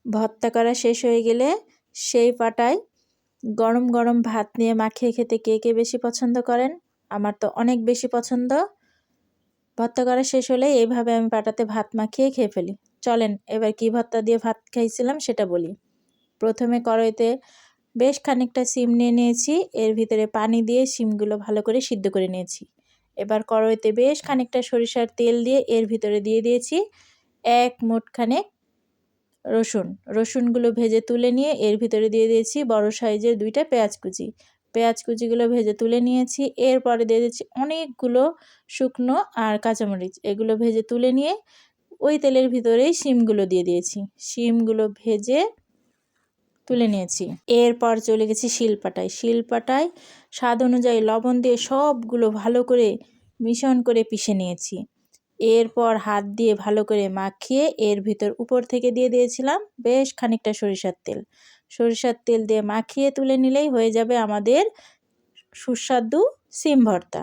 ভর্তা করা শেষ হয়ে গেলে সেই পাটায় গরম গরম ভাত নিয়ে মাখিয়ে খেতে কে কে বেশি পছন্দ করেন? আমার তো অনেক বেশি পছন্দ। ভর্তা করা শেষ হলে এইভাবে আমি পাটাতে ভাত মাখিয়ে খেয়ে ফেলি। চলেন এবার কি ভর্তা দিয়ে ভাত খাইছিলাম সেটা বলি। প্রথমে কড়াইতে বেশ খানিকটা শিম নিয়ে নিয়েছি, এর ভিতরে পানি দিয়ে শিমগুলো ভালো করে সিদ্ধ করে নিয়েছি। এবার কড়াইতে বেশ খানিকটা সরিষার তেল দিয়ে এর ভিতরে দিয়ে দিয়েছি 1 মুঠ খানেক রসুনগুলো ভেজে তুলে নিয়ে এর ভিতরে দিয়ে দিয়েছি বড় সাইজের 2টা পেঁয়াজ কুচিগুলো ভেজে তুলে নিয়েছি। এরপরে দিয়ে দিচ্ছি অনেকগুলো শুকনো আর কাঁচামরিচ, এগুলো ভেজে তুলে নিয়ে ওই তেলের ভিতরেই শিমগুলো দিয়ে দিয়েছি, শিমগুলো ভেজে তুলে নিয়েছি। এরপর চলে গেছি শিলপাটায় স্বাদ অনুযায়ী লবণ দিয়ে সবগুলো ভালো করে মিশ্রণ করে পিষে নিয়েছি। এরপর হাত দিয়ে ভালো করে মাখিয়ে এর ভিতর উপর থেকে দিয়ে দিয়েছিলাম বেশ খানিকটা সরিষার তেল দিয়ে মাখিয়ে তুলে নিলেই হয়ে যাবে আমাদের সুস্বাদু শিম ভর্তা।